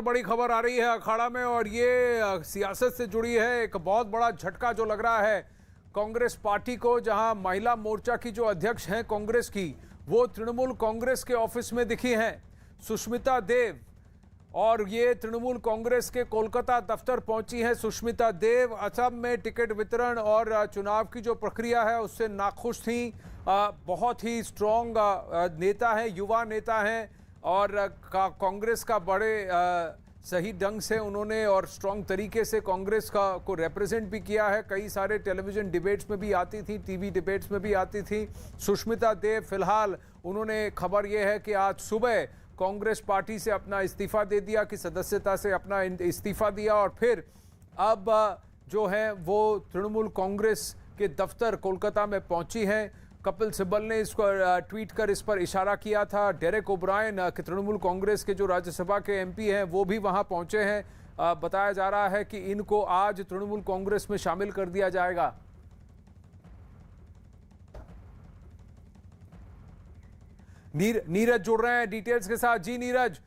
बड़ी खबर आ रही है अखाड़ा में और ये सियासत से जुड़ी है। एक बहुत बड़ा झटका जो लग रहा है कांग्रेस पार्टी को, जहां महिला मोर्चा की जो अध्यक्ष हैं कांग्रेस की, वो तृणमूल कांग्रेस के ऑफिस में दिखी हैं, सुष्मिता देव। और ये तृणमूल कांग्रेस के कोलकाता दफ्तर पहुंची हैं सुष्मिता देव। असम में टिकट वितरण और चुनाव की जो प्रक्रिया है उससे नाखुश थी। बहुत ही स्ट्रॉन्ग नेता हैं, युवा नेता हैं और कांग्रेस का बड़े सही ढंग से उन्होंने और स्ट्रॉन्ग तरीके से कांग्रेस को रिप्रेजेंट भी किया है। कई सारे टेलीविजन डिबेट्स में भी आती थी, टीवी डिबेट्स में भी आती थी सुष्मिता देव। फिलहाल उन्होंने, खबर यह है कि आज सुबह कांग्रेस पार्टी से अपना इस्तीफा दे दिया, कि सदस्यता से अपना इस्तीफा दिया और फिर अब जो है वो तृणमूल कांग्रेस के दफ्तर कोलकाता में पहुंची हैं। कपिल सिब्बल ने इसको ट्वीट कर इस पर इशारा किया था। डेरेक ओब्रायन के तृणमूल कांग्रेस के जो राज्यसभा के एमपी हैं वो भी वहां पहुंचे हैं। बताया जा रहा है कि इनको आज तृणमूल कांग्रेस में शामिल कर दिया जाएगा। नीरज जुड़ रहे हैं डिटेल्स के साथ। जी नीरज।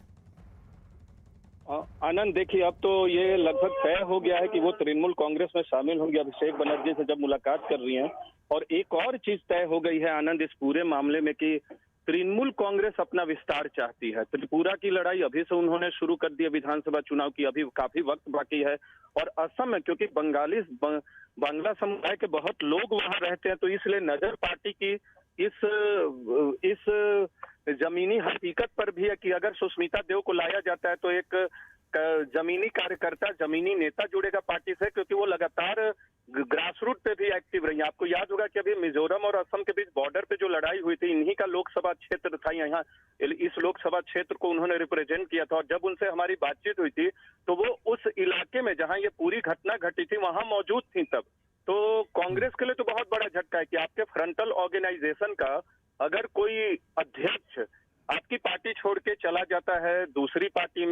आनंद, देखिए अब तो ये लगभग तय हो गया है कि वो तृणमूल कांग्रेस में शामिल होंगे अभिषेक बनर्जी से जब मुलाकात कर रही हैं। और एक और चीज तय हो गई है आनंद इस पूरे मामले में कि तृणमूल कांग्रेस अपना विस्तार चाहती है। त्रिपुरा की लड़ाई अभी से उन्होंने शुरू कर दी है, विधानसभा चुनाव की अभी काफी वक्त बाकी है। और असम में क्योंकि बांग्ला समुदाय के बहुत लोग वहां रहते हैं, तो इसलिए नजर पार्टी की इस जमीनी हकीकत पर भी है कि अगर सुष्मिता देव को लाया जाता है तो एक जमीनी कार्यकर्ता, जमीनी नेता जुड़ेगा पार्टी से, क्योंकि वो लगातार ग्रास रूट पे भी एक्टिव रही है। आपको याद होगा कि अभी मिजोरम और असम के बीच बॉर्डर पे जो लड़ाई हुई थी, इन्हीं का लोकसभा क्षेत्र था। यहाँ इस लोकसभा क्षेत्र को उन्होंने रिप्रेजेंट किया था और जब उनसे हमारी बातचीत हुई थी तो वो उस इलाके में जहाँ ये पूरी घटना घटी थी वहां मौजूद थी तब। तो कांग्रेस के लिए तो बहुत बड़ा झटका है कि आपके फ्रंटल ऑर्गेनाइजेशन का अगर कोई अध्यक्ष आपकी पार्टी छोड़ के चला जाता है, दूसरी पार्टी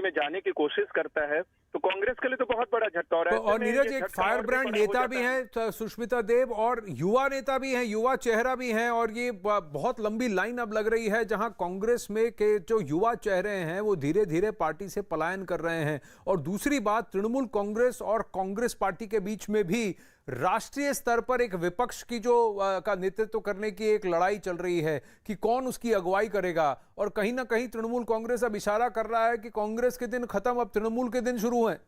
में जाने की कोशिश करता है, तो कांग्रेस के लिए तो बहुत बड़ा झटका। और नीरज, एक फायर ब्रांड नेता भी हैं सुष्मिता देव और युवा नेता भी हैं, युवा चेहरा भी हैं। और ये बहुत लंबी लाइन अब लग रही है जहां कांग्रेस में के जो युवा चेहरे हैं वो धीरे धीरे पार्टी से पलायन कर रहे हैं। और दूसरी बात, तृणमूल कांग्रेस और कांग्रेस पार्टी के बीच में भी राष्ट्रीय स्तर पर एक विपक्ष की जो का नेतृत्व करने की एक लड़ाई चल रही है कि कौन उसकी अगुवाई करेगा। और कहीं ना कहीं तृणमूल कांग्रेस अब इशारा कर रहा है कि कांग्रेस के दिन खत्म, अब तृणमूल के दिन शुरू हैं।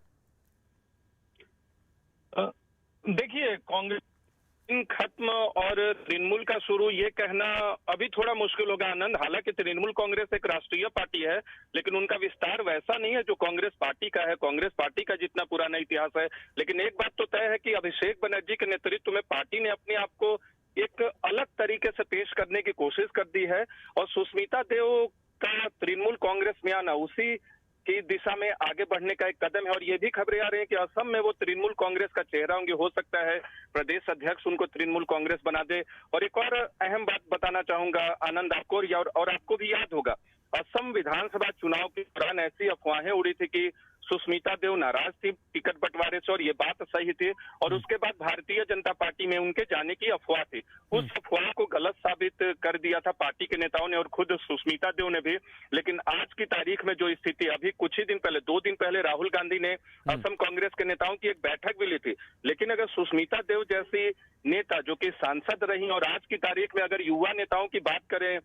देखिए, कांग्रेस खत्म और तृणमूल का शुरू, ये कहना अभी थोड़ा मुश्किल होगा आनंद। हालांकि तृणमूल कांग्रेस एक राष्ट्रीय पार्टी है, लेकिन उनका विस्तार वैसा नहीं है जो कांग्रेस पार्टी का है। कांग्रेस पार्टी का जितना पुराना इतिहास है, लेकिन एक बात तो तय है कि अभिषेक बनर्जी के नेतृत्व में पार्टी ने अपने आप को एक अलग तरीके से पेश करने की कोशिश कर दी है। और सुष्मिता देव का तृणमूल कांग्रेस में आना उसी की दिशा में आगे बढ़ने का एक कदम है। और ये भी खबरें आ रही हैं कि असम में वो तृणमूल कांग्रेस का चेहरा होंगे। हो सकता है प्रदेश अध्यक्ष उनको तृणमूल कांग्रेस बना दे। और एक और अहम बात बताना चाहूंगा आनंद आपको, और आपको भी याद होगा, असम विधानसभा चुनाव के दौरान ऐसी अफवाहें उड़ी थी कि सुष्मिता देव नाराज थी टिकट बंटवारे से, और ये बात सही थी। और उसके बाद भारतीय जनता पार्टी में उनके जाने की अफवाह थी। उस अफवाह को गलत साबित कर दिया था पार्टी के नेताओं ने और खुद सुष्मिता देव ने भी। लेकिन आज की तारीख में जो स्थिति, अभी कुछ ही दिन पहले, 2 दिन पहले राहुल गांधी ने असम कांग्रेस के नेताओं की एक बैठक भी ली थी। लेकिन अगर सुष्मिता देव जैसी नेता जो कि सांसद रही, और आज की तारीख में अगर युवा नेताओं की बात करें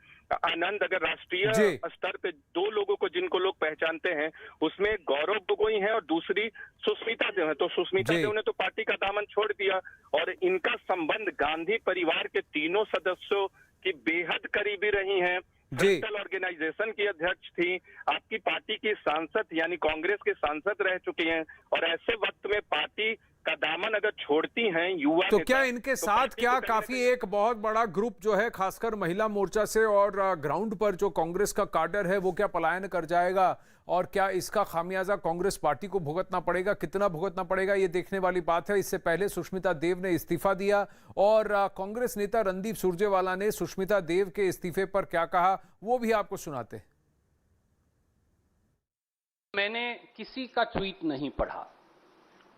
आनंद, अगर राष्ट्रीय स्तर पे 2 लोगों को जिनको लोग पहचानते हैं, उसमें गौरव गोगोई है और दूसरी सुष्मिता देव है। तो सुष्मिता देव ने तो पार्टी का दामन छोड़ दिया और इनका संबंध गांधी परिवार के तीनों सदस्यों की बेहद करीबी रही हैं। फ्रंटल ऑर्गेनाइजेशन की अध्यक्ष थी, आपकी पार्टी की सांसद यानी कांग्रेस के सांसद रह चुकी हैं। और ऐसे वक्त में पार्टी का दामन अगर छोड़ती हैं युवा, तो क्या इनके साथ क्या काफी एक बहुत बड़ा ग्रुप जो है, खासकर महिला मोर्चा से और ग्राउंड पर जो कांग्रेस का काडर है, वो क्या पलायन कर जाएगा? और क्या इसका खामियाजा कांग्रेस पार्टी को भुगतना पड़ेगा? कितना भुगतना पड़ेगा, ये देखने वाली बात है। इससे पहले सुष्मिता देव ने इस्तीफा दिया और कांग्रेस नेता रणदीप सुरजेवाला ने सुष्मिता देव के इस्तीफे पर क्या कहा, वो भी आपको सुनाते हैं। मैंने किसी का ट्वीट नहीं पढ़ा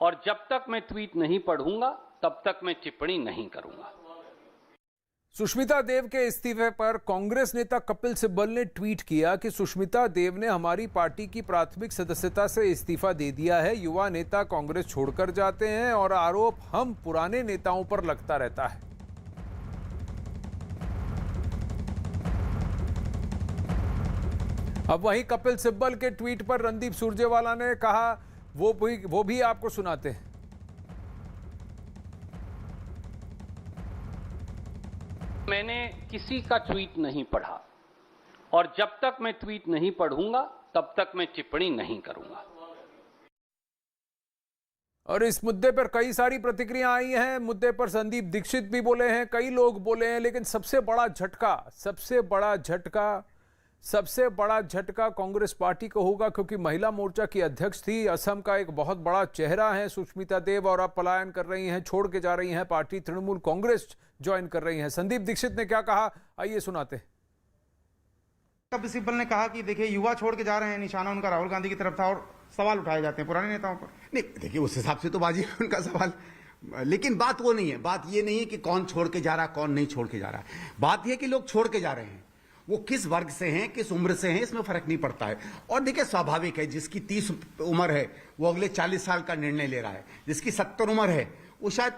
और जब तक मैं ट्वीट नहीं पढ़ूंगा तब तक मैं टिप्पणी नहीं करूंगा। सुष्मिता देव के इस्तीफे पर कांग्रेस नेता कपिल सिब्बल ने ट्वीट किया कि सुष्मिता देव ने हमारी पार्टी की प्राथमिक सदस्यता से इस्तीफा दे दिया है। युवा नेता कांग्रेस छोड़कर जाते हैं और आरोप हम पुराने नेताओं पर लगता रहता है। अब वहीं कपिल सिब्बल के ट्वीट पर रणदीप सुरजेवाला ने कहा, वो भी आपको सुनाते हैं। मैंने किसी का ट्वीट नहीं पढ़ा और जब तक मैं ट्वीट नहीं पढ़ूंगा तब तक मैं टिप्पणी नहीं करूंगा। और इस मुद्दे पर कई सारी प्रतिक्रिया आई हैं। मुद्दे पर संदीप दीक्षित भी बोले हैं, कई लोग बोले हैं, लेकिन सबसे बड़ा झटका कांग्रेस पार्टी को होगा, क्योंकि महिला मोर्चा की अध्यक्ष थी, असम का एक बहुत बड़ा चेहरा है सुष्मिता देव, और अब पलायन कर रही हैं, छोड़ के जा रही हैं पार्टी, तृणमूल कांग्रेस ज्वाइन कर रही हैं। संदीप दीक्षित ने क्या कहा, आइए सुनाते हैं। कपिल सिब्बल ने कहा कि देखिए युवा छोड़ के जा रहे हैं, निशाना उनका राहुल गांधी की तरफ था और सवाल उठाए जाते हैं पुराने नेताओं पर। नहीं देखिए, उस हिसाब से तो बाजी है उनका सवाल, लेकिन बात वो नहीं है। बात ये नहीं है कि कौन छोड़ के जा रहा है, कौन नहीं छोड़ के जा रहा है। बात यह कि लोग छोड़ के जा रहे हैं, वो किस वर्ग से हैं, किस उम्र से हैं, इसमें फर्क नहीं पड़ता है। और देखिए, स्वाभाविक है, जिसकी 30 उम्र है वो अगले 40 साल का निर्णय ले रहा है, जिसकी 70 उम्र है वो शायद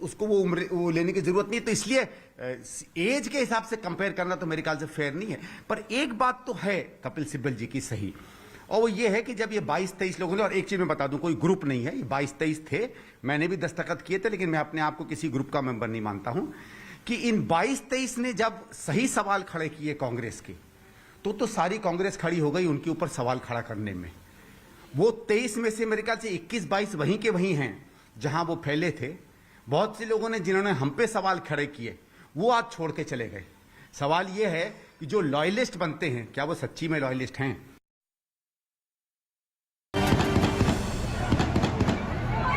उसको वो उम्र वो लेने की जरूरत नहीं। तो इसलिए एज के हिसाब से कंपेयर करना तो मेरे ख्याल से फेयर नहीं है। पर एक बात तो है कपिल सिब्बल जी की सही, और वो ये है कि जब ये 22-23 लोगों ने, और एक चीज मैं बता दूं, कोई ग्रुप नहीं है, ये 22-23 थे, मैंने भी दस्तखत किए थे, लेकिन मैं अपने आप को किसी ग्रुप का मेंबर नहीं मानता हूं, कि इन 22-23 ने जब सही सवाल खड़े किए कांग्रेस के, तो सारी कांग्रेस खड़ी हो गई उनके ऊपर सवाल खड़ा करने में। वो 23 में से मेरे ख्याल से 21-22 वहीं के वहीं हैं जहां वो फैले थे। बहुत से लोगों ने, जिन्होंने हम पे सवाल खड़े किए, वो आज छोड़ के चले गए। सवाल ये है कि जो लॉयलिस्ट बनते हैं, क्या वो सच्ची में लॉयलिस्ट हैं?